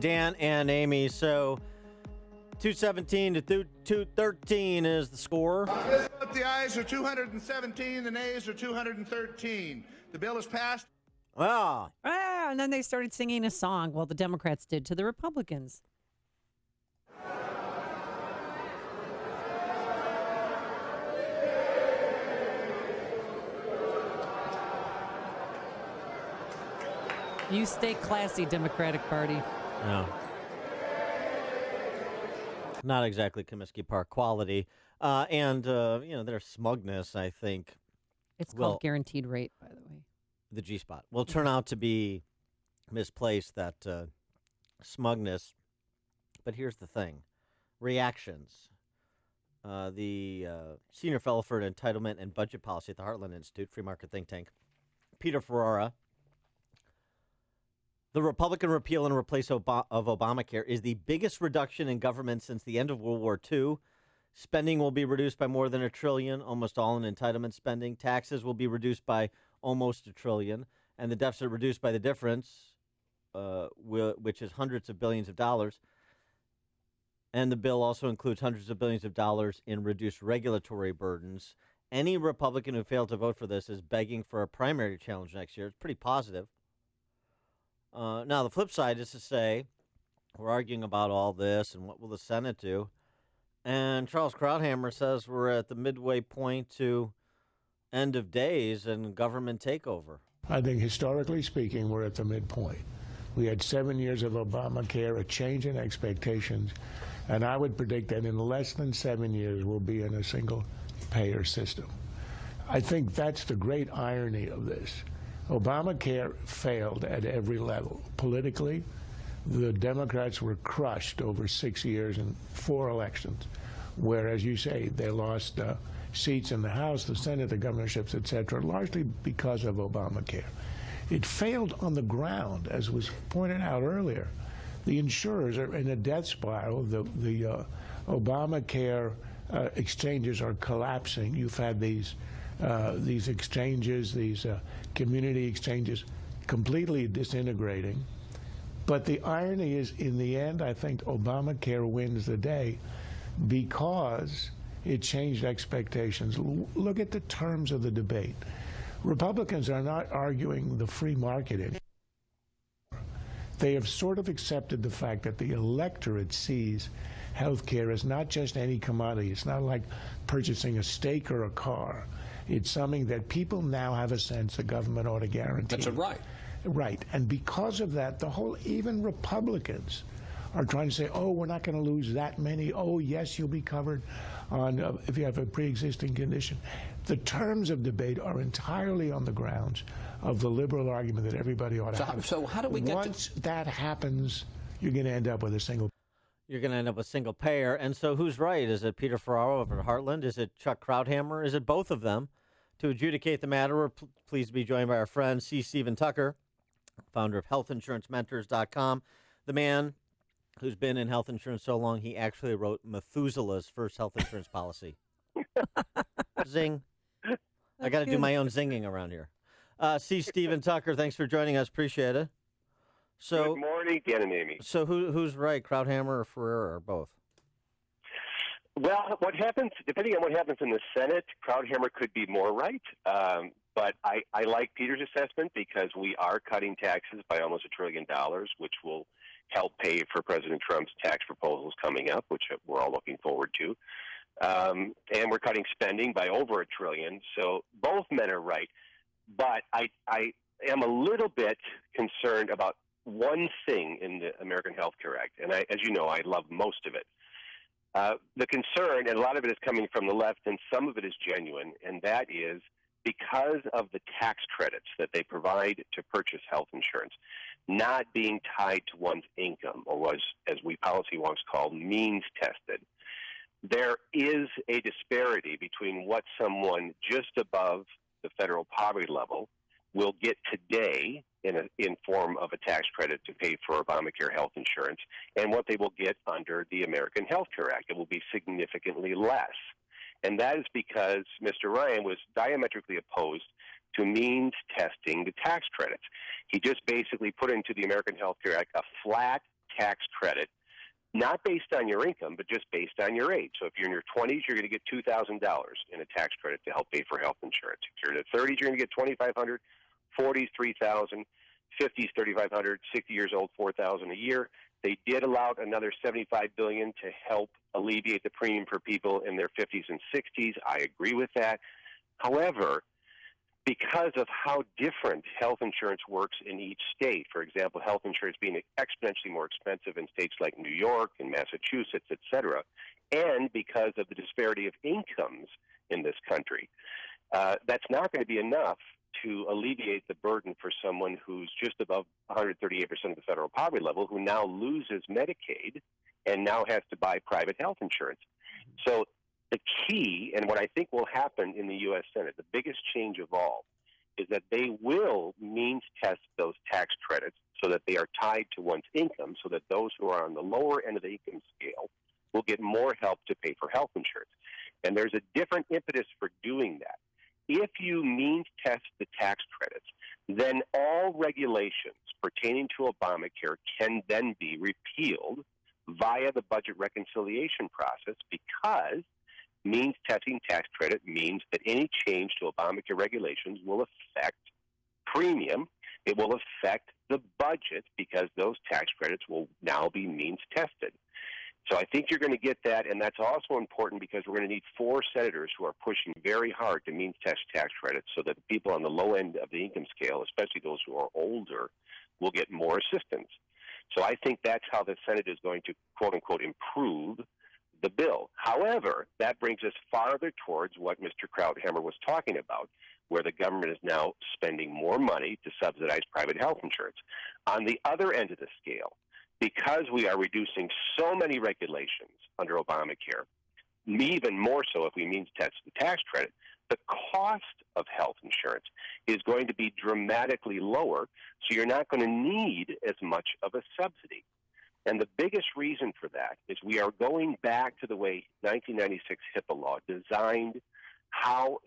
Dan and Amy. So 217 to 213 is the score. The ayes are 217, the nays are 213. The bill is passed. And then they started singing a song. Well, the Democrats did to the Republicans. You stay classy, Democratic Party. No. Not exactly Comiskey Park quality. Their smugness, I think. It's called guaranteed rate, by the way. The G-spot will turn out to be misplaced, that smugness. But here's the thing. Reactions. The senior fellow for entitlement and budget policy at the Heartland Institute, free market think tank, Peter Ferrara. The Republican repeal and replace of Obamacare is the biggest reduction in government since the end of World War II. Spending will be reduced by more than $1 trillion, almost all in entitlement spending. Taxes will be reduced by almost $1 trillion, and the deficit reduced by the difference, which is hundreds of billions of dollars. And the bill also includes hundreds of billions of dollars in reduced regulatory burdens. Any Republican who failed to vote for this is begging for a primary challenge next year. It's pretty positive. Now, the flip side is to say, we're arguing about all this and what will the Senate do. And Charles Krauthammer says we're at the midway point to end of days and government takeover. I think historically speaking, we're at the midpoint. We had 7 years of Obamacare, a change in expectations, and I would predict that in less than 7 years we'll be in a single payer system. I think that's the great irony of this. Obamacare failed at every level. Politically, the Democrats were crushed over 6 years and 4 elections, where, as you say, they lost seats in the House, the Senate, the governorships, etc., largely because of Obamacare. It failed on the ground, as was pointed out earlier. The insurers are in a death spiral. The Obamacare exchanges are collapsing. You've had these exchanges, these community exchanges, completely disintegrating. But the irony is, in the end, I think Obamacare wins the day because it changed expectations. Look at the terms of the debate. Republicans are not arguing the free market anymore. They have sort of accepted the fact that the electorate sees health care as not just any commodity. It's not like purchasing a steak or a car. It's something that people now have a sense the government ought to guarantee. That's a right. Right. And because of that, even Republicans are trying to say, oh, we're not going to lose that many. Oh, yes, you'll be covered on if you have a pre-existing condition. The terms of debate are entirely on the grounds of the liberal argument that everybody ought to have. So how do we get Once that happens, you're going to end up with a single. You're going to end up with single payer. And so who's right? Is it Peter Ferraro over at Heartland? Is it Chuck Krauthammer? Is it both of them? To adjudicate the matter, we're pleased to be joined by our friend C. Stephen Tucker, founder of HealthInsuranceMentors.com, the man who's been in health insurance so long he actually wrote Methuselah's first health insurance policy. Zing. I got to do my own zinging around here. C. Stephen Tucker, thanks for joining us. Appreciate it. So, good morning, Dan and Amy. So who's right, Krauthammer or Ferrara, or both? Well, what happens, depending on what happens in the Senate, Krauthammer could be more right. But I like Peter's assessment because we are cutting taxes by almost $1 trillion, which will help pay for President Trump's tax proposals coming up, which we're all looking forward to. And we're cutting spending by over $1 trillion. So both men are right. But I am a little bit concerned about one thing in the American Health Care Act. And as you know, I love most of it. The concern, and a lot of it is coming from the left, and some of it is genuine, and that is because of the tax credits that they provide to purchase health insurance not being tied to one's income, or was, as we policy wonks call, means tested, there is a disparity between what someone just above the federal poverty level will get today in form of a tax credit to pay for Obamacare health insurance and what they will get under the American Health Care Act. It will be significantly less. And that is because Mr. Ryan was diametrically opposed to means testing the tax credits. He just basically put into the American Health Care Act a flat tax credit, not based on your income, but just based on your age. So if you're in your 20s, you're going to get $2,000 in a tax credit to help pay for health insurance. If you're in the 30s, you're going to get $2,500, 40s, $3,000, 50s, $3,500, 60 years old, $4,000 a year. They did allow another $75 billion to help alleviate the premium for people in their 50s and 60s. I agree with that. However, because of how different health insurance works in each state, for example, health insurance being exponentially more expensive in states like New York and Massachusetts, et cetera, and because of the disparity of incomes in this country, that's not going to be enough to alleviate the burden for someone who's just above 138% of the federal poverty level, who now loses Medicaid and now has to buy private health insurance. So the key, and what I think will happen in the U.S. Senate, the biggest change of all, is that they will means test those tax credits so that they are tied to one's income, so that those who are on the lower end of the income scale will get more help to pay for health insurance. And there's a different impetus for doing that. If you means test the tax credits, then all regulations pertaining to Obamacare can then be repealed via the budget reconciliation process, because means testing tax credit means that any change to Obamacare regulations will affect premium. It will affect the budget, because those tax credits will now be means tested. So I think you're going to get that, and that's also important because we're going to need 4 senators who are pushing very hard to means test tax credits so that people on the low end of the income scale, especially those who are older, will get more assistance. So I think that's how the Senate is going to, quote-unquote, improve the bill. However, that brings us farther towards what Mr. Krauthammer was talking about, where the government is now spending more money to subsidize private health insurance. On the other end of the scale, because we are reducing so many regulations under Obamacare, even more so if we means test the tax credit, the cost of health insurance is going to be dramatically lower, so you're not going to need as much of a subsidy. And the biggest reason for that is we are going back to the way 1996 HIPAA law designed how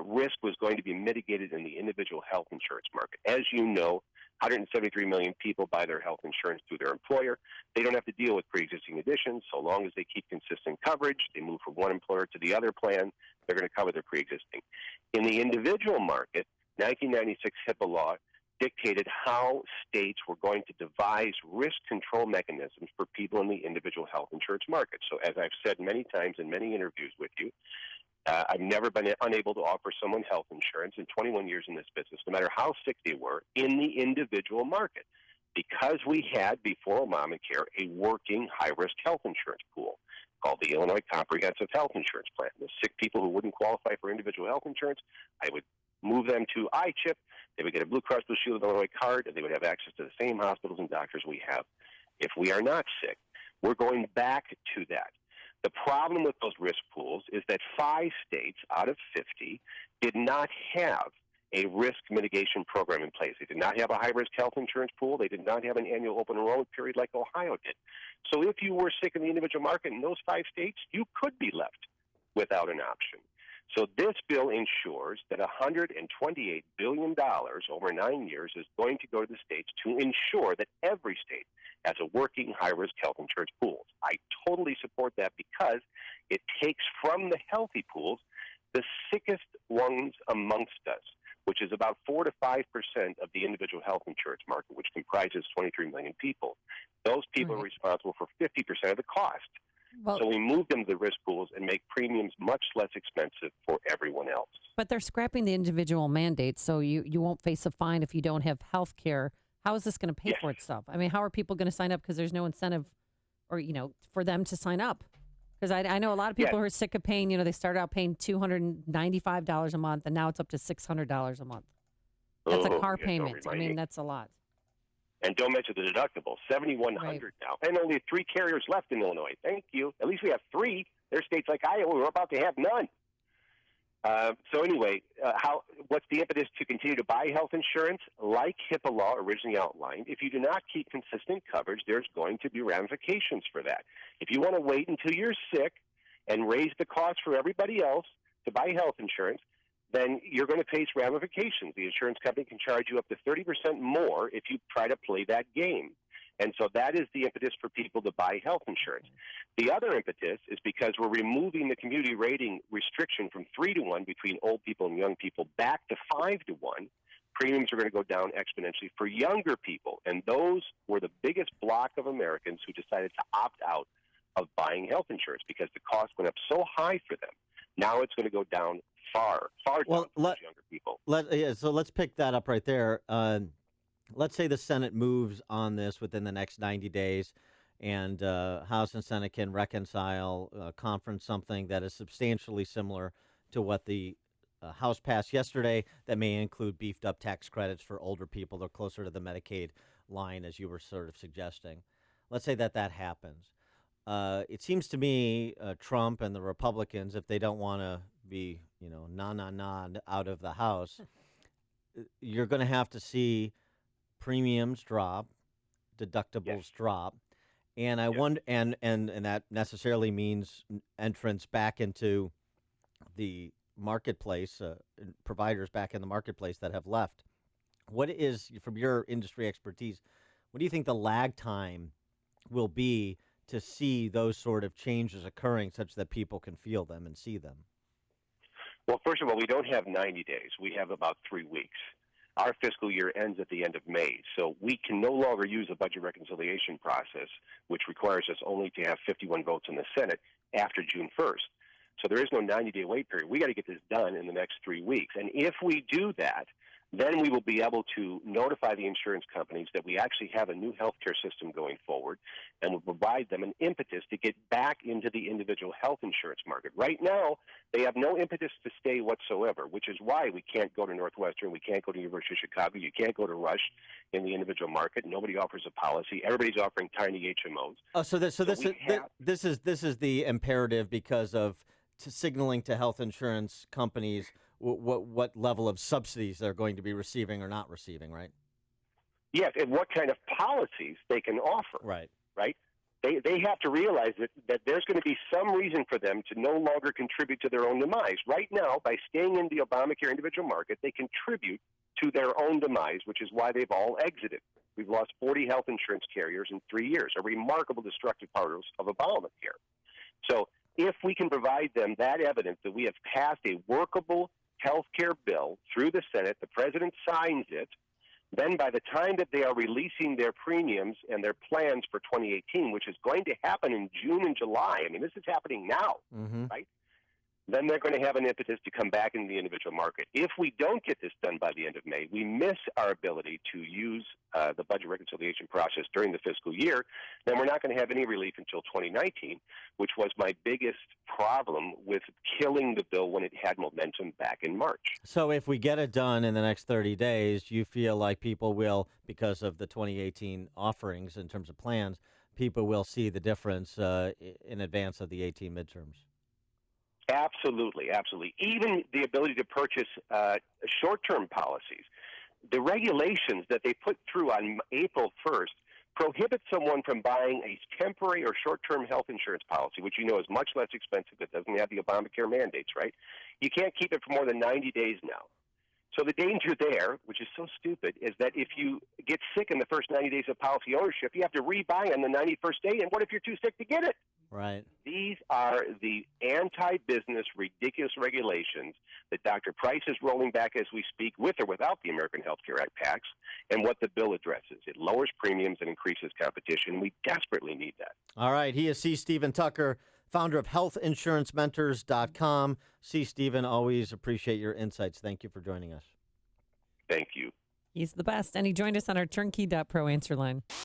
risk was going to be mitigated in the individual health insurance market. As you know, 173 million people buy their health insurance through their employer. They don't have to deal with pre-existing conditions. So long as they keep consistent coverage, they move from one employer to the other plan, they're going to cover their pre-existing. In the individual market, 1996 HIPAA law dictated how states were going to devise risk control mechanisms for people in the individual health insurance market. So as I've said many times in many interviews with you, I've never been unable to offer someone health insurance in 21 years in this business, no matter how sick they were, in the individual market, because we had, before Obamacare, a working high-risk health insurance pool called the Illinois Comprehensive Health Insurance Plan. The sick people who wouldn't qualify for individual health insurance, I would move them to iChip. They would get a Blue Cross Blue Shield of Illinois card, and they would have access to the same hospitals and doctors we have if we are not sick. We're going back to that. The problem with those risk pools is that 5 states out of 50 did not have a risk mitigation program in place. They did not have a high-risk health insurance pool. They did not have an annual open enrollment period like Ohio did. So if you were sick in the individual market in those 5 states, you could be left without an option. So this bill ensures that $128 billion over 9 years is going to go to the states to ensure that every state has a working high-risk health insurance pool. I totally support that because it takes from the healthy pools the sickest ones amongst us, which is about 4 to 5% of the individual health insurance market, which comprises 23 million people. Those people are responsible for 50% of the cost. Well, so we move them to the risk pools and make premiums much less expensive for everyone else. but they're scrapping the individual mandates, so you won't face a fine if you don't have health care. How is this going to pay for itself? I mean, how are people going to sign up? Because there's no incentive or, for them to sign up. Because I know a lot of people who are sick of paying, they started out paying $295 a month, and now it's up to $600 a month. That's a car payment. I mean, that's a lot. And don't mention the deductible, $7,100 now. And only 3 carriers left in Illinois. Thank you. At least we have 3. There's states like Iowa, we're about to have none. So anyway, what's the impetus to continue to buy health insurance? Like HIPAA law originally outlined, if you do not keep consistent coverage, there's going to be ramifications for that. If you want to wait until you're sick and raise the cost for everybody else to buy health insurance, then you're going to face ramifications. The insurance company can charge you up to 30% more if you try to play that game. And so that is the impetus for people to buy health insurance. The other impetus is because we're removing the community rating restriction from 3-to-1 between old people and young people back to 5-to-1. Premiums are going to go down exponentially for younger people. And those were the biggest block of Americans who decided to opt out of buying health insurance because the cost went up so high for them. Now it's going to go down far down for those younger people. So let's pick that up right there. Let's say the Senate moves on this within the next 90 days and House and Senate can reconcile, conference something that is substantially similar to what the House passed yesterday that may include beefed up tax credits for older people. They're closer to the Medicaid line, as you were sort of suggesting. Let's say that happens. It seems to me Trump and the Republicans, if they don't want to be, out of the House, you're going to have to see premiums drop, deductibles drop, and I wonder, and that necessarily means entrance back into the marketplace, providers back in the marketplace that have left. What is, from your industry expertise, what do you think the lag time will be to see those sort of changes occurring such that people can feel them and see them? Well, first of all, we don't have 90 days. We have about 3 weeks. Our fiscal year ends at the end of May, so we can no longer use the budget reconciliation process, which requires us only to have 51 votes in the Senate after June 1st. So there is no 90-day wait period. We got to get this done in the next 3 weeks. And if we do that, then we will be able to notify the insurance companies that we actually have a new healthcare system going forward, and will provide them an impetus to get back into the individual health insurance market. Right now, they have no impetus to stay whatsoever, which is why we can't go to Northwestern, we can't go to University of Chicago, you can't go to Rush in the individual market. Nobody offers a policy. Everybody's offering tiny HMOs. Oh, so this is the imperative because of signaling to health insurance companies what level of subsidies they're going to be receiving or not receiving, right? Yes, and what kind of policies they can offer. Right. They have to realize that there's going to be some reason for them to no longer contribute to their own demise. Right now, by staying in the Obamacare individual market, they contribute to their own demise, which is why they've all exited. We've lost 40 health insurance carriers in 3 years, a remarkable destructive part of Obamacare. So if we can provide them that evidence that we have passed a workable health care bill through the Senate, the president signs it, then by the time that they are releasing their premiums and their plans for 2018, which is going to happen in June and July, I mean, this is happening now, right? Then they're going to have an impetus to come back into the individual market. If we don't get this done by the end of May, we miss our ability to use the budget reconciliation process during the fiscal year, then we're not going to have any relief until 2019, which was my biggest problem with killing the bill when it had momentum back in March. So if we get it done in the next 30 days, you feel like people will, because of the 2018 offerings in terms of plans, people will see the difference in advance of the 18 midterms? Absolutely. Even the ability to purchase short-term policies. The regulations that they put through on April 1st prohibit someone from buying a temporary or short-term health insurance policy, which you know is much less expensive. It doesn't have the Obamacare mandates, right? You can't keep it for more than 90 days now. So the danger there, which is so stupid, is that if you get sick in the first 90 days of policy ownership, you have to rebuy on the 91st day, and what if you're too sick to get it? Right. These are the anti-business, ridiculous regulations that Dr. Price is rolling back as we speak, with or without the American Health Care Act PACs, and what the bill addresses. It lowers premiums and increases competition. We desperately need that. All right. He is C. Stephen Tucker, founder of HealthInsuranceMentors.com. C. Stephen, always appreciate your insights. Thank you for joining us. Thank you. He's the best, and he joined us on our Turnkey.pro answer line.